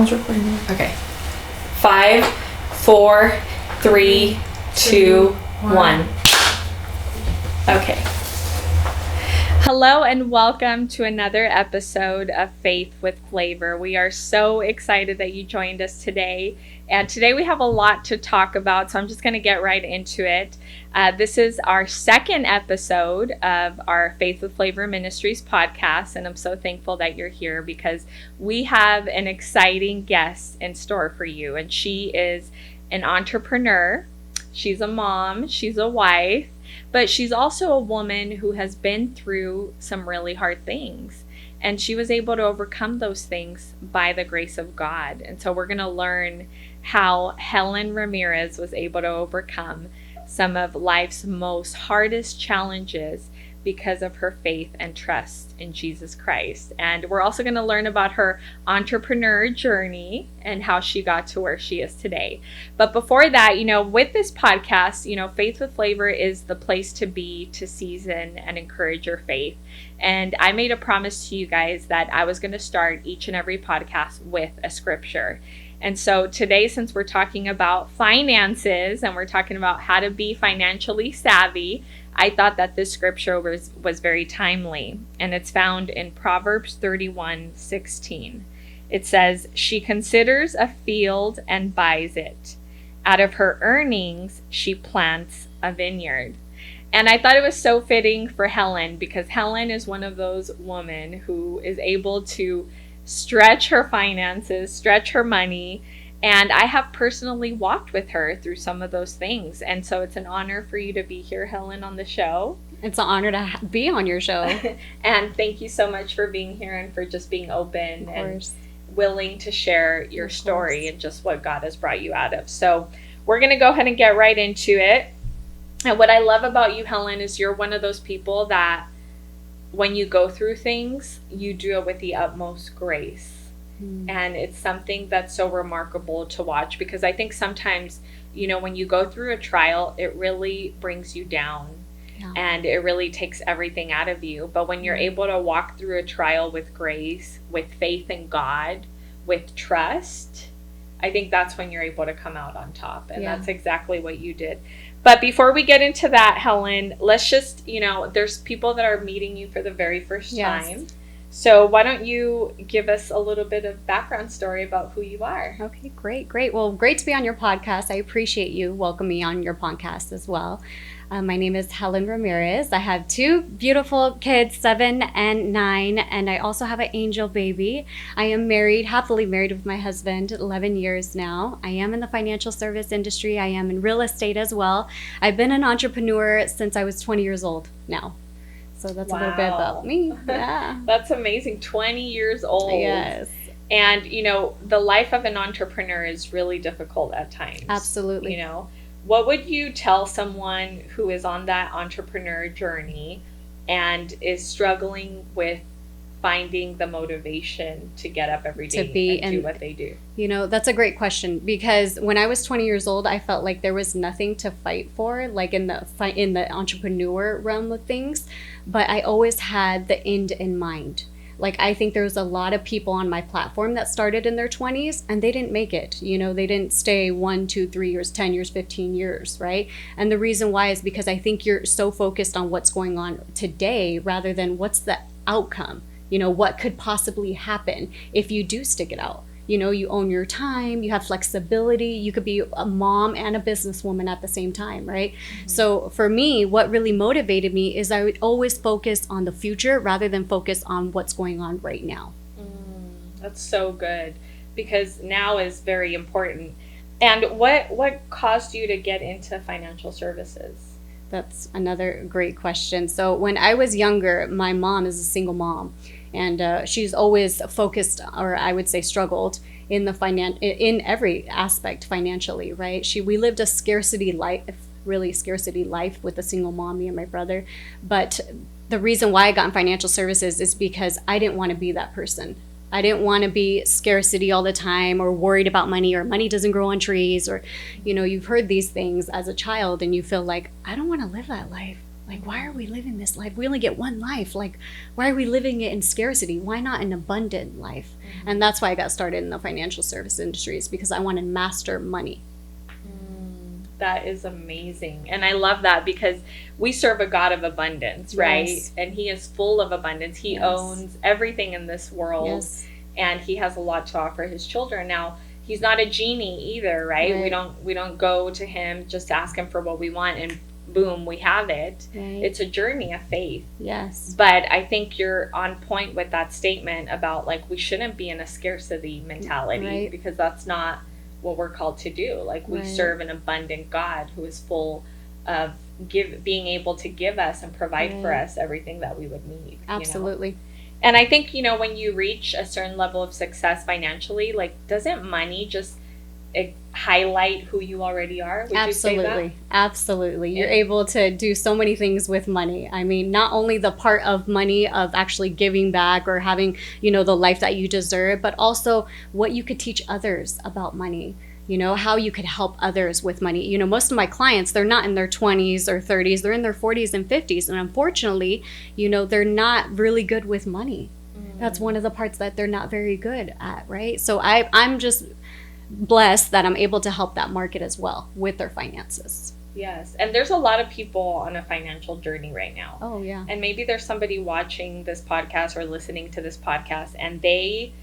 phone's recording. Okay. 5, 4, 3, 2, 1. Okay. Hello and welcome to another episode of Faith with Flavor. We are so excited that you joined us today. And today we have a lot to talk about, so I'm just going to get right into it. This is our second episode of our Faith with Flavor Ministries podcast, and I'm so thankful that you're here because we have an exciting guest in store for you. And she is an entrepreneur, she's a mom, she's a wife, but she's also a woman who has been through some really hard things. And she was able to overcome those things by the grace of God. And so we're going to learn how Helen Ramirez was able to overcome some of life's most hardest challenges because of her faith and trust in Jesus Christ. And we're also going to learn about her entrepreneur journey and how she got to where she is today. But before that, with this podcast, Faith with Flavor is the place to be to season and encourage your faith. And I made a promise to you guys that I was going to start each and every podcast with a scripture. And so today, since we're talking about finances and we're talking about how to be financially savvy, I thought that this scripture was very timely. And it's found in Proverbs 31:16. It says, "She considers a field and buys it. Out of her earnings, she plants a vineyard." And I thought it was so fitting for Helen because Helen is one of those women who is able to stretch her finances, stretch her money. And I have personally walked with her through some of those things. And so it's an honor for you to be here, Helen, on the show. It's an honor to be on your show. And thank you so much for being here and for just being open and willing to share your story and just what God has brought you out of. So we're going to go ahead and get right into it. And what I love about you, Helen, is you're one of those people that when you go through things, you do it with the utmost grace. And it's something that's so remarkable to watch because I think sometimes, when you go through a trial, it really brings you down and it really takes everything out of you. But when you're able to walk through a trial with grace, with faith in God, with trust, I think that's when you're able to come out on top. And that's exactly what you did. But before we get into that, Helen, let's just, there's people that are meeting you for the very first time. So why don't you give us a little bit of background story about who you are? Okay, great. Well, great to be on your podcast. I appreciate you welcoming me on your podcast as well. My name is Helen Ramirez. I have 2 beautiful kids, 7 and 9, and I also have an angel baby. I am happily married with my husband, 11 years now. I am in the financial service industry. I am in real estate as well. I've been an entrepreneur since I was 20 years old now. So that's a little bit about me. Yeah. That's amazing. 20 years old. Yes. And, the life of an entrepreneur is really difficult at times. Absolutely. What would you tell someone who is on that entrepreneur journey and is struggling with finding the motivation to get up every day and do what they do? That's a great question because when I was 20 years old, I felt like there was nothing to fight for, like in the entrepreneur realm of things, but I always had the end in mind. Like, I think there's a lot of people on my platform that started in their 20s and they didn't make it. They didn't stay 1, 2, 3 years, 10 years, 15 years, right? And the reason why is because I think you're so focused on what's going on today rather than what's the outcome. What could possibly happen if you do stick it out. You own your time, you have flexibility, you could be a mom and a businesswoman at the same time, right? Mm-hmm. So for me, what really motivated me is I would always focus on the future rather than focus on what's going on right now. That's so good because now is very important. And what caused you to get into financial services? That's another great question. So when I was younger, my mom is a single mom. And she's always focused, or I would say struggled, in every aspect financially, right? We lived a scarcity life with a single mom, me and my brother. But the reason why I got in financial services is because I didn't want to be that person. I didn't want to be scarcity all the time or worried about money or money doesn't grow on trees or, you've heard these things as a child and you feel like, I don't want to live that life. Like, why are we living this life? We only get one life. Like, why are we living it in scarcity? Why not an abundant life? And that's why I got started in the financial service industries, because I want to master money. That is amazing. And I love that, because we serve a God of abundance, right? Yes. And he is full of abundance. He owns everything in this world. Yes. And he has a lot to offer his children. Now, he's not a genie either, right? We don't go to him just to ask him for what we want and boom, we have it. Right. It's a journey of faith. Yes. But I think you're on point with that statement about, like, we shouldn't be in a scarcity mentality, because that's not what we're called to do. Like, we serve an abundant God who is full of being able to give us and provide for us everything that we would need. Absolutely. You know? And I think, when you reach a certain level of success financially, like, doesn't money just highlight who you already are? Would Absolutely. you say that? Absolutely. You're able to do so many things with money. I mean, not only the part of money of actually giving back or having, the life that you deserve, but also what you could teach others about money. How you could help others with money. Most of my clients, they're not in their 20s or 30s, they're in their 40s and 50s. And unfortunately, they're not really good with money. That's one of the parts that they're not very good at, right? So I'm just blessed that I'm able to help that market as well with their finances. Yes. And there's a lot of people on a financial journey right now. Oh, yeah. And maybe there's somebody watching this podcast or listening to this podcast, and they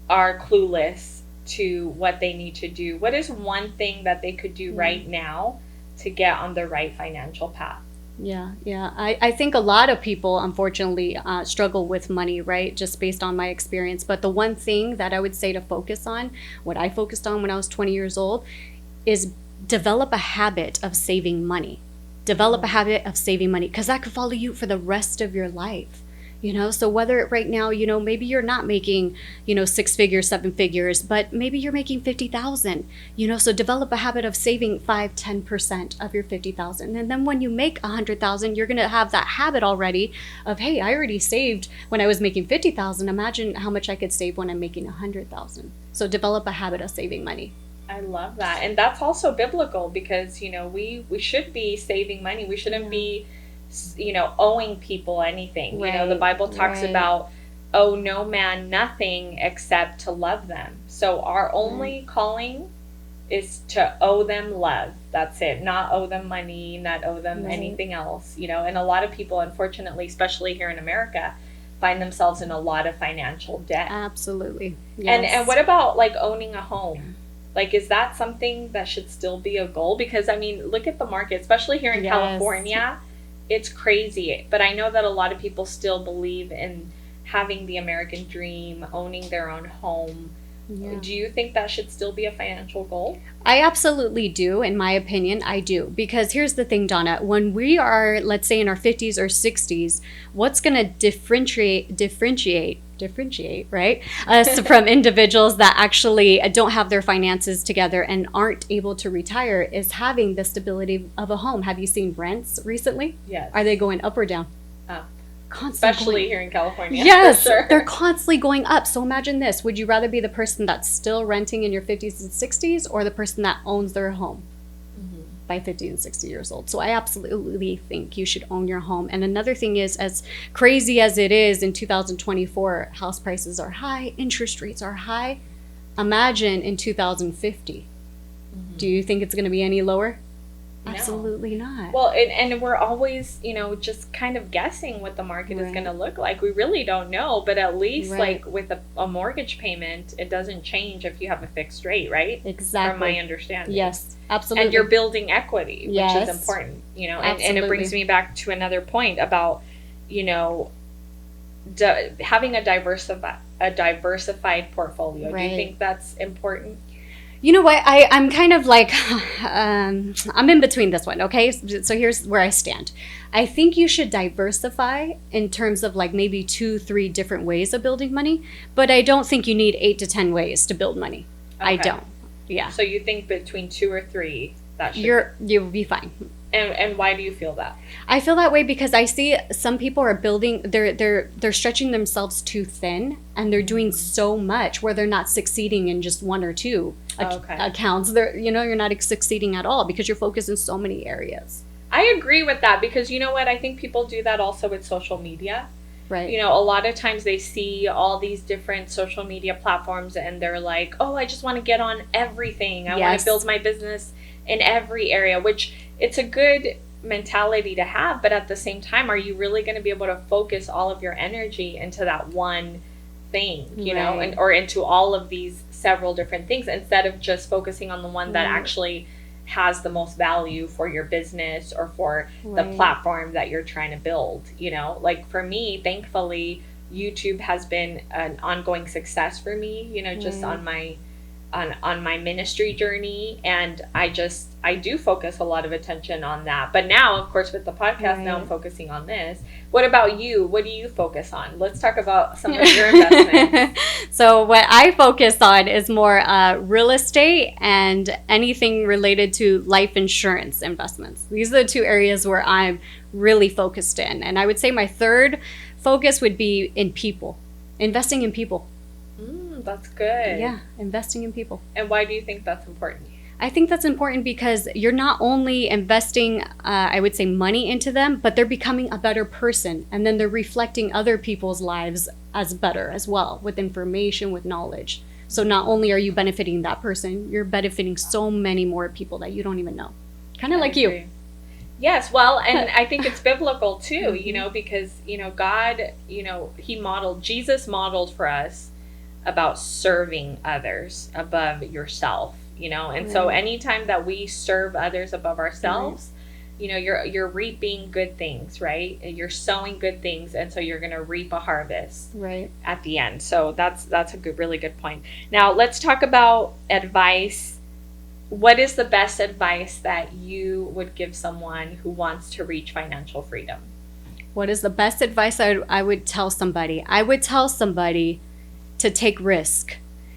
are clueless to what they need to do. What is one thing that they could do right now to get on the right financial path? Yeah. I think a lot of people, unfortunately, struggle with money, right? Just based on my experience. But the one thing that I would say to focus on, what I focused on when I was 20 years old, is develop a habit of saving money. Develop a habit of saving money, because that could follow you for the rest of your life. So whether right now, maybe you're not making, 6 figures, 7 figures, but maybe you're making 50,000, so develop a habit of saving 5-10% of your 50,000. And then when you make 100,000, you're going to have that habit already of, hey, I already saved when I was making 50,000. Imagine how much I could save when I'm making 100,000. So develop a habit of saving money. I love that. And that's also biblical, because, we should be saving money. We shouldn't be owing people anything. The Bible talks about, owe no man nothing except to love them. So our only calling is to owe them love. That's it. Not owe them money, not owe them anything else. And a lot of people, unfortunately, especially here in America, find themselves in a lot of financial debt. Absolutely. Yes. And what about, like, owning a home? Like, is that something that should still be a goal? Because, I mean, look at the market, especially here in California. It's crazy. But I know that a lot of people still believe in having the American dream, owning their own home. Yeah. Do you think that should still be a financial goal? I absolutely do. In my opinion, I do. Because here's the thing, Donna. When we are, let's say, in our 50s or 60s, what's going to differentiate, right, us from individuals that actually don't have their finances together and aren't able to retire is having the stability of a home. Have you seen rents recently? Yes. Are they going up or down? Up. Constantly. Especially here in California. Yes, for sure. They're constantly going up. So imagine this. Would you rather be the person that's still renting in your 50s and 60s, or the person that owns their home by 50 and 60 years old? So I absolutely think you should own your home. And another thing is, as crazy as it is in 2024, house prices are high, interest rates are high. Imagine in 2050. Do you think it's going to be any lower? No. Absolutely not. Well, and we're always, just kind of guessing what the market is going to look like. We really don't know, but at least like with a mortgage payment, it doesn't change if you have a fixed rate, right? Exactly. From my understanding. Yes, absolutely. And you're building equity, which is important, and it brings me back to another point about, having a diversified portfolio. Do you think that's important? You know what? I'm kind of like, I'm in between this one, okay? So here's where I stand. I think you should diversify in terms of like maybe 2-3 different ways of building money, but I don't think you need 8 to 10 ways to build money. Okay. I don't. Yeah. So you think between 2 or 3, that should you'll be fine. And why do you feel that? I feel that way because I see some people are building, they're stretching themselves too thin, and they're doing so much where they're not succeeding in just 1 or 2 accounts. You're not succeeding at all because you're focused in so many areas. I I agree with that because you know what? I think people do that also with social media. Right. You know, a lot of times they see all these different social media platforms and they're like, oh, I just want to get on everything. I want to build my business in every area, which it's a good mentality to have. But at the same time, are you really going to be able to focus all of your energy into that one thing, you know, and or into all of these several different things instead of just focusing on the one that actually has the most value for your business or for the platform that you're trying to build, you know? Like for me, thankfully, YouTube has been an ongoing success for me, you know, just on my ministry journey. And I do focus a lot of attention on that. But now, of course, with the podcast, now I'm focusing on this. What about you? What do you focus on? Let's talk about some of your investments. So what I focus on is more real estate and anything related to life insurance investments. These are the two areas where I'm really focused in. And I would say my third focus would be in people, investing in people. That's good. Yeah, investing in people. And why do you think that's important? I think that's important because you're not only investing, I would say, money into them, but they're becoming a better person. And then they're reflecting other people's lives as better as well, with information, with knowledge. So not only are you benefiting that person, you're benefiting so many more people that you don't even know. Kind of like you. Yes, well, and I think it's biblical too, you know, because, you know, God, you know, Jesus modeled for us about serving others above yourself, you know, and so anytime that we serve others above ourselves, you know, you're reaping good things, right? You're sowing good things, and so you're going to reap a harvest at the end. So that's a really good point. Now let's talk about advice. What is the best advice that you would give someone who wants to reach financial freedom? What is the best advice I would tell somebody? I would tell somebody to take risk.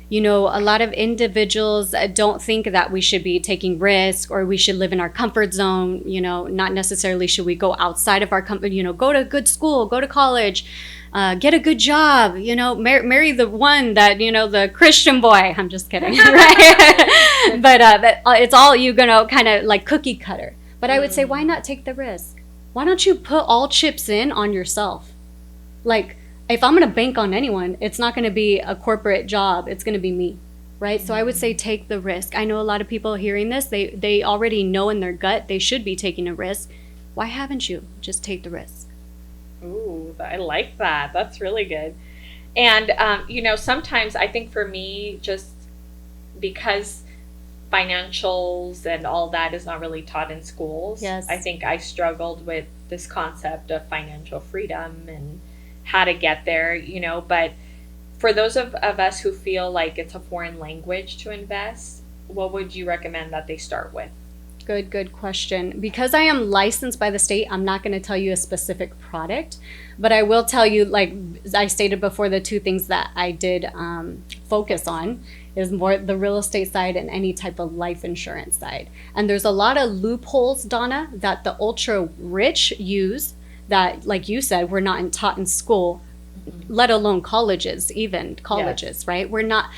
You know, a lot of individuals don't think that we should be taking risk or we should live in our comfort zone. You know, not necessarily should we go outside of our comfort, you know, go to good school, go to college, get a good job, you know, marry the one that, you know, the Christian boy. I'm just kidding, right? But it's all, you know, kind of like cookie cutter. But I would say, why not take the risk? Why don't you put all chips in on yourself? Like, if I'm going to bank on anyone, it's not going to be a corporate job. It's going to be me, right? So I would say take the risk. I know a lot of people hearing this, they already know in their gut they should be taking a risk. Why haven't you? Just take the risk. Ooh, I like that. That's really good. And, you know, sometimes I think for me, just because financials and all that is not really taught in schools, I think I struggled with this concept of financial freedom and how to get there, you know. But for those of us who feel like it's a foreign language to invest, what would you recommend that they start with? Good question. Because I am licensed by the state, I'm not going to tell you a specific product, but I will tell you, like I stated before, the two things that I did focus on is more the real estate side and any type of life insurance side. And there's a lot of loopholes, Donna, that the ultra rich use that, like you said, we're not taught in school, let alone colleges, right? We're not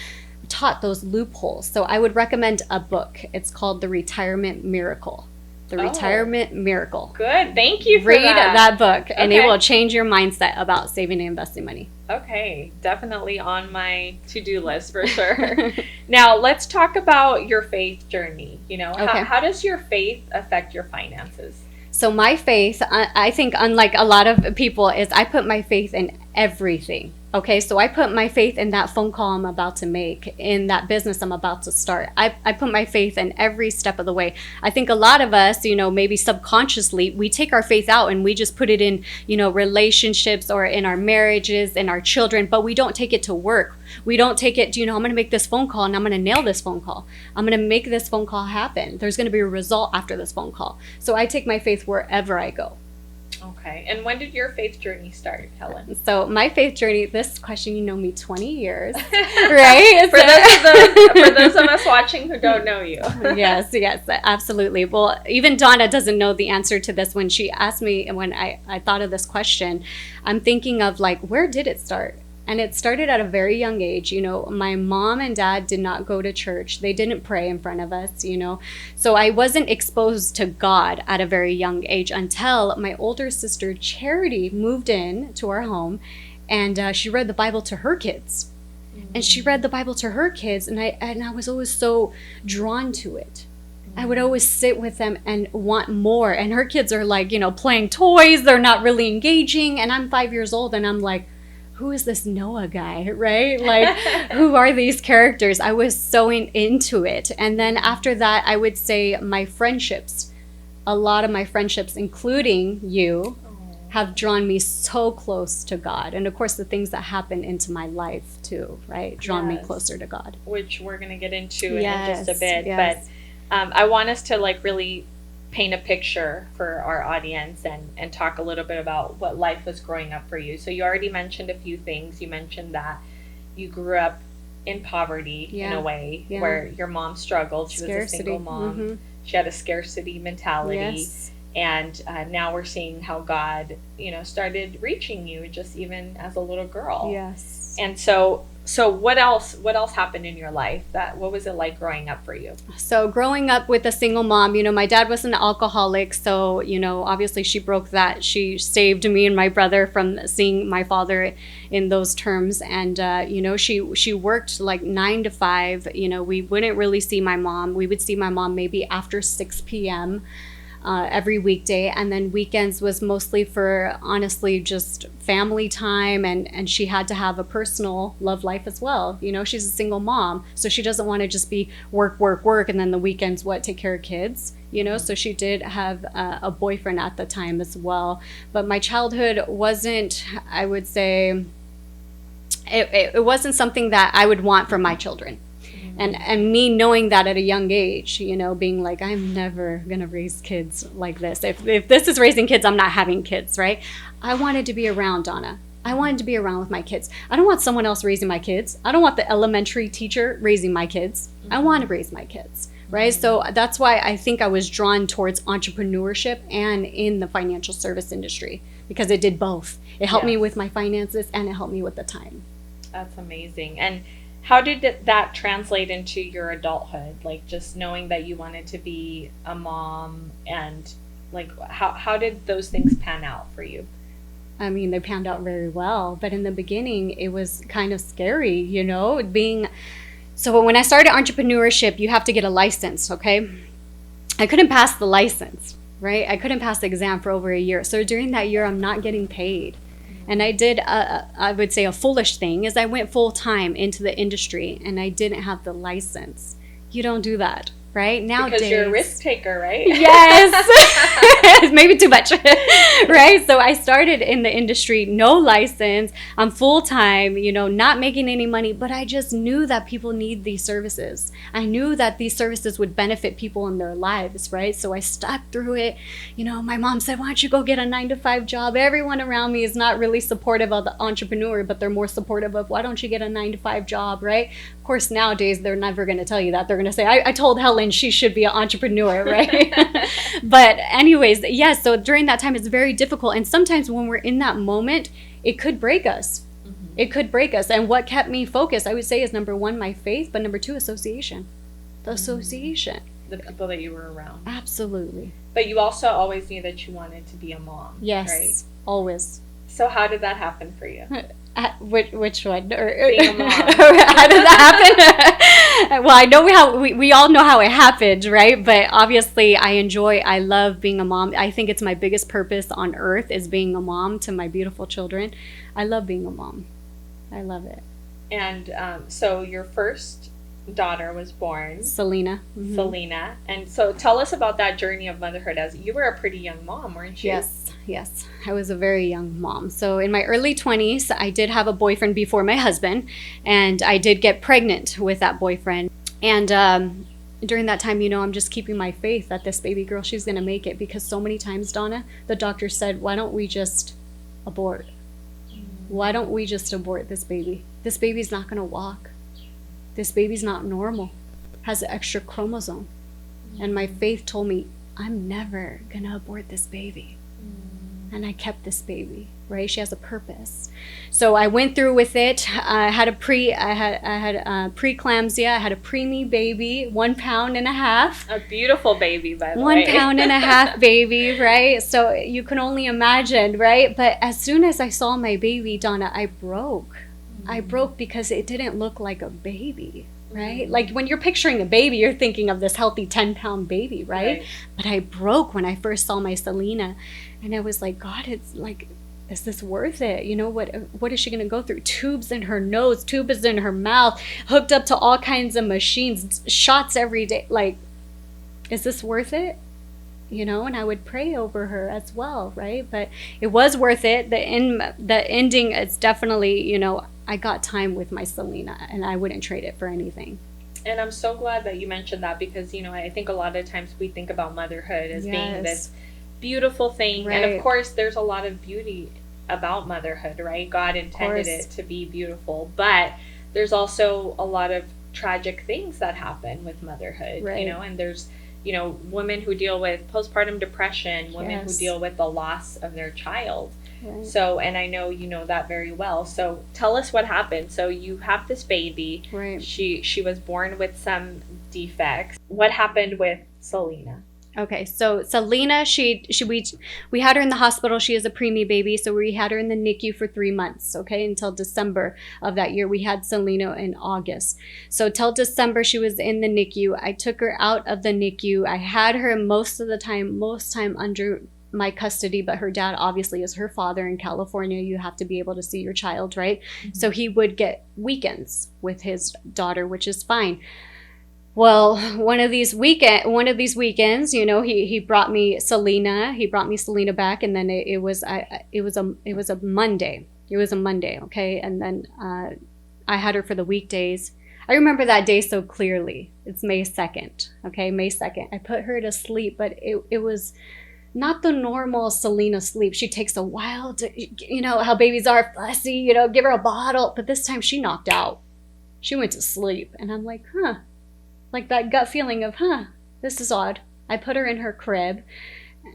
taught those loopholes. So I would recommend a book. It's called The Retirement Miracle. Retirement Miracle. Good. Thank you for Read that book, and it will change your mindset about saving and investing money. Okay. Definitely on my to-do list for sure. Now, let's talk about your faith journey. You know, how does your faith affect your finances? So my faith, I think unlike a lot of people, is I put my faith in everything. Okay, so I put my faith in that phone call I'm about to make, in that business I'm about to start. I put my faith in every step of the way. I think a lot of us, you know, maybe subconsciously, we take our faith out and we just put it in, you know, relationships or in our marriages and our children, but we don't take it to work. We don't take it, you know, I'm going to make this phone call and I'm going to nail this phone call. I'm going to make this phone call happen. There's going to be a result after this phone call. So I take my faith wherever I go. Okay. And when did your faith journey start, Helen? So my faith journey, this question, you know me 20 years, right? For those of us watching who don't know you. Yes, absolutely. Well, even Donna doesn't know the answer to this. When she asked me, when I thought of this question, I'm thinking of like, where did it start? And it started at a very young age. You know, my mom and dad did not go to church. They didn't pray in front of us, you know. So I wasn't exposed to God at a very young age until my older sister Charity moved in to our home, and she read the Bible to her kids. And she read the Bible to her kids, and I was always so drawn to it. I would always sit with them and want more. And her kids are like, you know, playing toys. They're not really engaging. And I'm 5 years old, and I'm like, who is this Noah guy, right? Like, who are these characters? I was so into it. And then after that, I would say my friendships, a lot of my friendships, including you, have drawn me so close to God. And of course, the things that happen into my life too, right? Drawn me closer to God. Which we're going to get into in just a bit. Yes. But I want us to like really paint a picture for our audience and talk a little bit about what life was growing up for you. So you already mentioned a few things. You mentioned that you grew up in poverty in a way where your mom struggled. She was a single mom. She had a scarcity mentality. Yes. And now we're seeing how God, you know, started reaching you just even as a little girl. Yes. And so what else happened in your life? What was it like growing up for you? So growing up with a single mom, you know, my dad was an alcoholic. So, you know, obviously she broke that. She saved me and my brother from seeing my father in those terms. And, you know, she worked like 9 to 5. You know, we wouldn't really see my mom. We would see my mom maybe after 6 p.m. Every weekday, and then weekends was mostly for, honestly, just family time, and she had to have a personal love life as well. You know, she's a single mom, so she doesn't want to just be work, and then the weekends, take care of kids, you know. So she did have a boyfriend at the time as well. But my childhood wasn't, I would say, it wasn't something that I would want for my children. And me knowing that at a young age, you know, being like, I'm never going to raise kids like this. If this is raising kids, I'm not having kids, right? I wanted to be around Donna. I wanted to be around with my kids. I don't want someone else raising my kids. I don't want the elementary teacher raising my kids. I want to raise my kids, right? So that's why I think I was drawn towards entrepreneurship and in the financial service industry, because it did both. It helped me with my finances, and it helped me with the time. That's amazing. And how did that translate into your adulthood? Like, just knowing that you wanted to be a mom, and like how did those things pan out for you? I mean, they panned out very well, but in the beginning it was kind of scary, you know, so when I started entrepreneurship, you have to get a license, okay? I couldn't pass the license, right? I couldn't pass the exam for over a year. So during that year, I'm not getting paid. And I did, I would say, a foolish thing is I went full time into the industry, and I didn't have the license. You don't do that, right? Nowadays, because you're a risk taker, right? Yes, maybe too much, right? So I started in the industry, no license. I'm full time, you know, not making any money, but I just knew that people need these services. I knew that these services would benefit people in their lives, right? So I stuck through it. You know, my mom said, why don't you go get a 9 to 5 job? Everyone around me is not really supportive of the entrepreneur, but they're more supportive of, why don't you get a 9 to 5 job, right? Of course, nowadays, they're never going to tell you that. They're going to say, I told Helen she should be an entrepreneur, right? But anyways, yes, so during that time, it's very difficult. And sometimes when we're in that moment, it could break us. It could break us. And what kept me focused, I would say, is number 1, my faith, but number 2, association. The association. The people that you were around. Absolutely. But you also always knew that you wanted to be a mom. Yes, right? Always. So how did that happen for you? Which one? Being a mom. How did that happen? Well, I know we all know how it happened, right? But obviously, I love being a mom. I think it's my biggest purpose on earth is being a mom to my beautiful children. I love being a mom. I love it. And so your first daughter was born. Selena. Mm-hmm. Selena. And so tell us about that journey of motherhood, as you were a pretty young mom, weren't you? Yes. I was a very young mom. So in my early 20s, I did have a boyfriend before my husband, and I did get pregnant with that boyfriend. And during that time, you know, I'm just keeping my faith that this baby girl, she's going to make it, because so many times, Donna, the doctor said, why don't we just abort? Why don't we just abort this baby? This baby's not going to walk. This baby's not normal, has an extra chromosome. And my faith told me, I'm never going to abort this baby. and I kept this baby, right? She has a purpose. So I went through with it. I had preeclampsia. I had a preemie baby, 1.5 pounds. A beautiful baby, by the way. 1.5 pounds baby, right? So you can only imagine, right? But as soon as I saw my baby, Donna, I broke. I broke because it didn't look like a baby, right? Like when you're picturing a baby, you're thinking of this healthy 10-pound baby, right? But I broke when I first saw my Selena, and I was like, God, it's like, is this worth it? You know, what is she going to go through? Tubes in her nose, tubes in her mouth, hooked up to all kinds of machines, shots every day. Like, is this worth it? You know, and I would pray over her as well, right? But it was worth it. The ending is definitely, you know, I got time with my Selena, and I wouldn't trade it for anything. And I'm so glad that you mentioned that, because, you know, I think a lot of times we think about motherhood as being this beautiful thing. Right. And of course, there's a lot of beauty about motherhood, right? God intended it to be beautiful. But there's also a lot of tragic things that happen with motherhood, you know, and there's, you know, women who deal with postpartum depression, women who deal with the loss of their child. Right. So, and I know you know that very well. So tell us what happened. So you have this baby. Right. She was born with some defects. What happened with Selena? Okay, so Selena, we had her in the hospital. She is a preemie baby, so we had her in the NICU for 3 months, okay, until December of that year. We had Selena in August. So till December, she was in the NICU. I took her out of the NICU. I had her most time under my custody, but her dad obviously is her father in California. You have to be able to see your child, right? Mm-hmm. So he would get weekends with his daughter, which is fine. Well, one of these weekends, you know, he brought me Selena. He brought me Selena back, and then it was a Monday. It was a Monday, okay, and then I had her for the weekdays. I remember that day so clearly. It's May 2nd, okay, May 2nd. I put her to sleep, but it was not the normal Selena sleep. She takes a while to, you know, how babies are, fussy, you know, give her a bottle. But this time she knocked out. She went to sleep, and I'm like, like that gut feeling of, this is odd. I put her in her crib,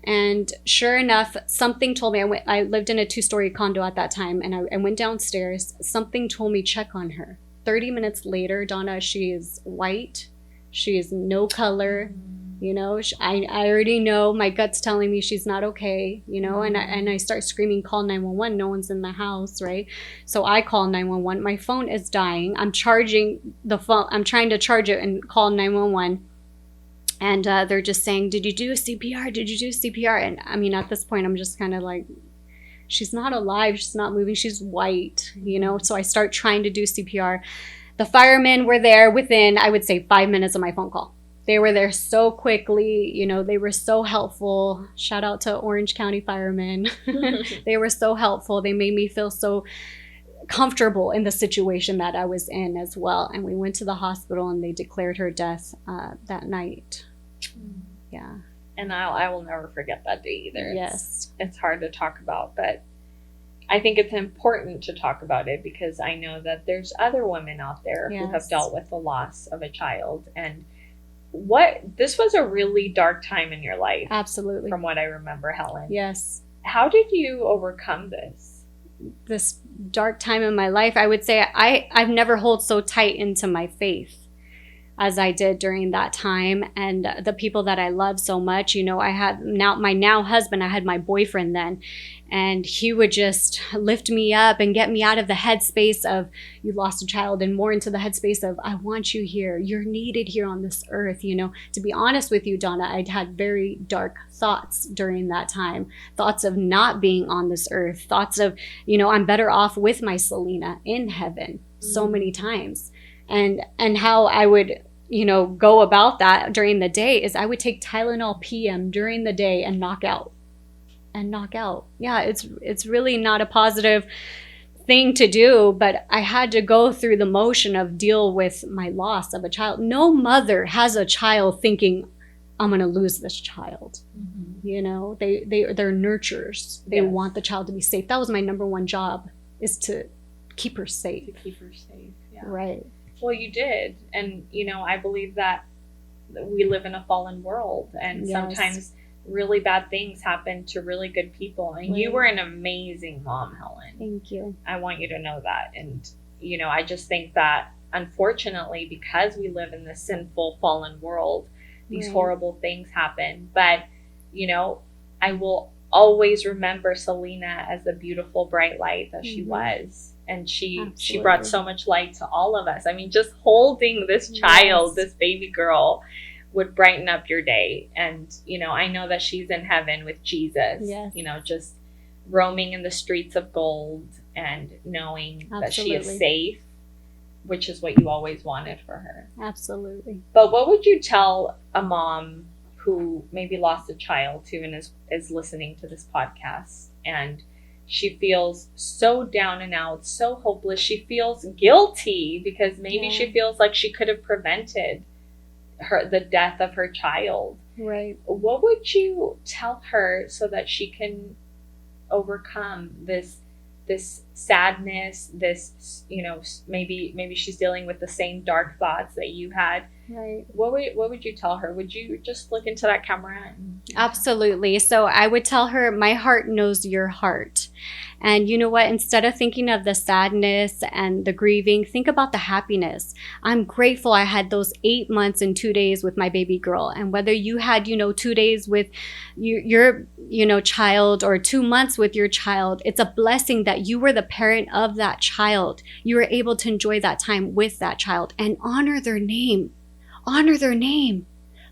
and sure enough, something told me, I lived in a 2-story condo at that time, and I went downstairs. Something told me, check on her. 30 minutes later, Donna, she is white. She is no color. You know, I already know, my gut's telling me she's not okay, you know, and I start screaming, call 911. No one's in the house, right? So I call 911. My phone is dying. I'm charging the phone. I'm trying to charge it and call 911. And they're just saying, did you do CPR? Did you do CPR? And I mean, at this point, I'm just kind of like, she's not alive. She's not moving. She's white, you know? So I start trying to do CPR. The firemen were there within, I would say, 5 minutes of my phone call. They were there so quickly, you know, they were so helpful. Shout out to Orange County firemen. They were so helpful. They made me feel so comfortable in the situation that I was in as well. And we went to the hospital, and they declared her death that night. Yeah. And I will never forget that day either. Yes. It's hard to talk about, but I think it's important to talk about it, because I know that there's other women out there who have dealt with the loss of a child. And this was a really dark time in your life. Absolutely. From what I remember, Helen. Yes. How did you overcome this dark time in my life? I would say I've never held so tight into my faith as I did during that time. And the people that I love so much, you know, I had my now husband, I had my boyfriend then, and he would just lift me up and get me out of the headspace of you lost a child, and more into the headspace of I want you here. You're needed here on this earth. You know, to be honest with you, Donna, I'd had very dark thoughts during that time, thoughts of not being on this earth, thoughts of, you know, I'm better off with my Selena in heaven so many times. And how I would, you know, go about that during the day is I would take Tylenol PM during the day and knock out. Yeah, it's really not a positive thing to do, but I had to go through the motion of deal with my loss of a child. No mother has a child thinking, I'm going to lose this child. Mm-hmm. You know, they're nurturers. They want the child to be safe. That was my number one job, is to keep her safe. Yeah. Right. Well, you did. And, you know, I believe that we live in a fallen world, and sometimes really bad things happen to really good people. And you were an amazing mom, Helen. Thank you. I want you to know that. And, you know, I just think that unfortunately, because we live in this sinful, fallen world, these horrible things happen. But, you know, I will always remember Selena as the beautiful, bright light that she was. And she brought so much light to all of us. I mean, just holding this child, this baby girl, would brighten up your day. And, you know, I know that she's in heaven with Jesus, you know, just roaming in the streets of gold and knowing that she is safe, which is what you always wanted for her. Absolutely. But what would you tell a mom who maybe lost a child too and is listening to this podcast, and she feels so down and out, so hopeless? She feels guilty because maybe she feels like she could have prevented the death of her child. Right. What would you tell her so that she can overcome this sadness, this, you know, maybe she's dealing with the same dark thoughts that you had. Right. What would you tell her? Would you just look into that camera? Absolutely. So I would tell her, my heart knows your heart. And you know what? Instead of thinking of the sadness and the grieving, think about the happiness. I'm grateful I had those 8 months and 2 days with my baby girl. And whether you had, 2 days with your child or 2 months with your child, it's a blessing that you were the parent of that child. You were able to enjoy that time with that child and honor their name. Honor their name.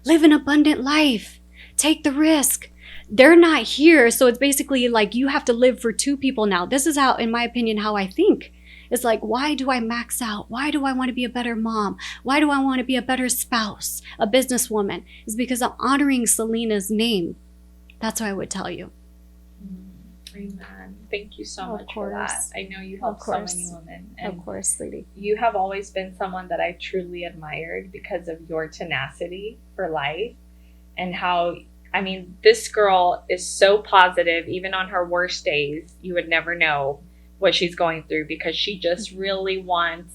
Live an abundant life. Take the risk. They're not here, so it's basically like you have to live for 2 people now. This is how, in my opinion, how I think. It's like, why do I max out? Why do I want to be a better mom? Why do I want to be a better spouse, a businesswoman? It's because I'm honoring Selena's name. That's what I would tell you. Amen. Thank you so much for that. I know you help so many women. And of course, sweetie. You have always been someone that I truly admired because of your tenacity for life and how, I mean, this girl is so positive. Even on her worst days, you would never know what she's going through because she just really wants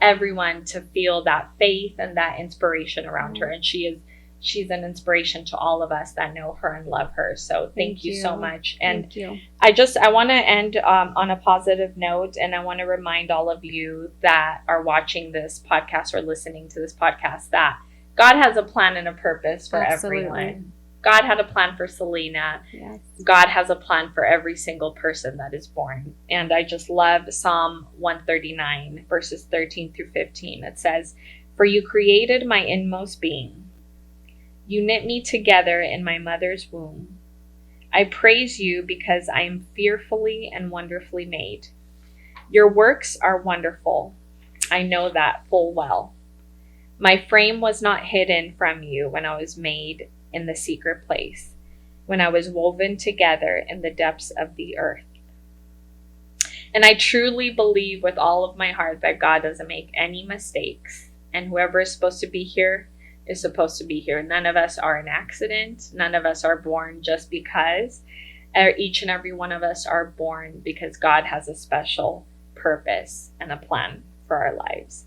everyone to feel that faith and that inspiration around her. And she's an inspiration to all of us that know her and love her. So thank you so much. And thank you. I want to end on a positive note. And I want to remind all of you that are watching this podcast or listening to this podcast that God has a plan and a purpose for everyone. God had a plan for Selena. Yes. God has a plan for every single person that is born. And I just love Psalm 139, verses 13 through 15. It says, "For you created my inmost being. You knit me together in my mother's womb. I praise you because I am fearfully and wonderfully made. Your works are wonderful. I know that full well. My frame was not hidden from you when I was made in the secret place, when I was woven together in the depths of the earth." And I truly believe with all of my heart that God doesn't make any mistakes. And whoever is supposed to be here is supposed to be here. None of us are an accident. None of us are born just because. Each and every one of us are born because God has a special purpose and a plan for our lives.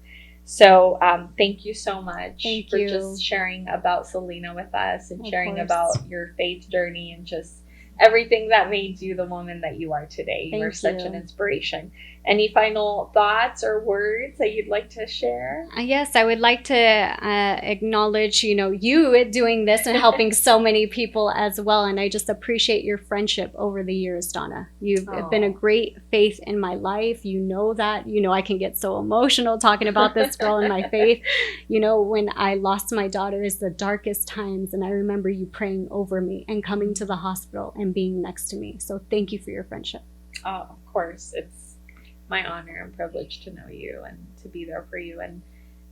So thank you so much for just sharing about Selena with us and sharing about your faith journey and just everything that made you the woman that you are today. You're such an inspiration. Any final thoughts or words that you'd like to share? Yes, I would like to acknowledge, you doing this and helping so many people as well. And I just appreciate your friendship over the years, Donna. You've been a great faith in my life. You know that. I can get so emotional talking about this girl in my faith. When I lost my daughter is the darkest times. And I remember you praying over me and coming to the hospital and being next to me. So thank you for your friendship. Oh, of course. It's my honor and privilege to know you and to be there for you. And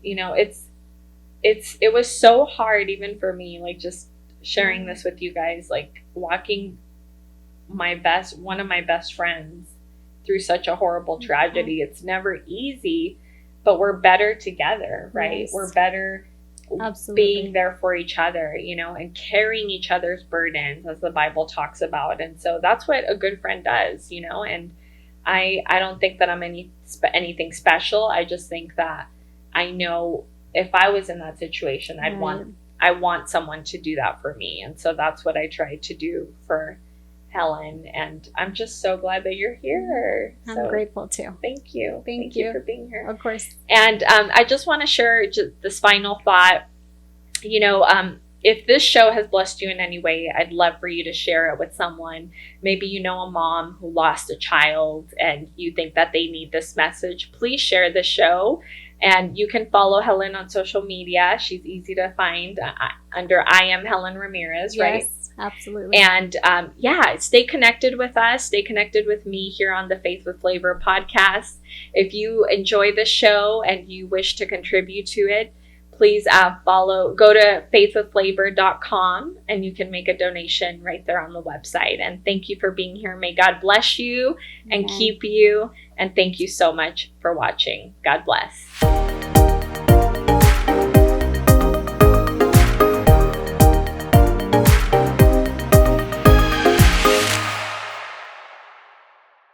it was so hard even for me, like just sharing this with you guys, like walking one of my best friends through such a horrible tragedy. It's never easy, but we're better together, right? Yes. We're better being there for each other, and carrying each other's burdens, as the Bible talks about. And so that's what a good friend does, and I don't think that I'm anything special. I just think that I know if I was in that situation, I'd I want someone to do that for me. And so that's what I tried to do for Helen. And I'm just so glad that you're here. I'm grateful too. Thank you. Thank you for being here. Of course. And I just want to share just this final thought. You know, if this show has blessed you in any way, I'd love for you to share it with someone. Maybe you know a mom who lost a child and you think that they need this message. Please share the show. And you can follow Helen on social media. She's easy to find under I am Helen Ramirez, right? Yes, absolutely. And stay connected with us. Stay connected with me here on the Faith with Flavor podcast. If you enjoy the show and you wish to contribute to it, please go to faithwithflavor.com and you can make a donation right there on the website. And thank you for being here. May God bless you and keep you. And thank you so much for watching. God bless.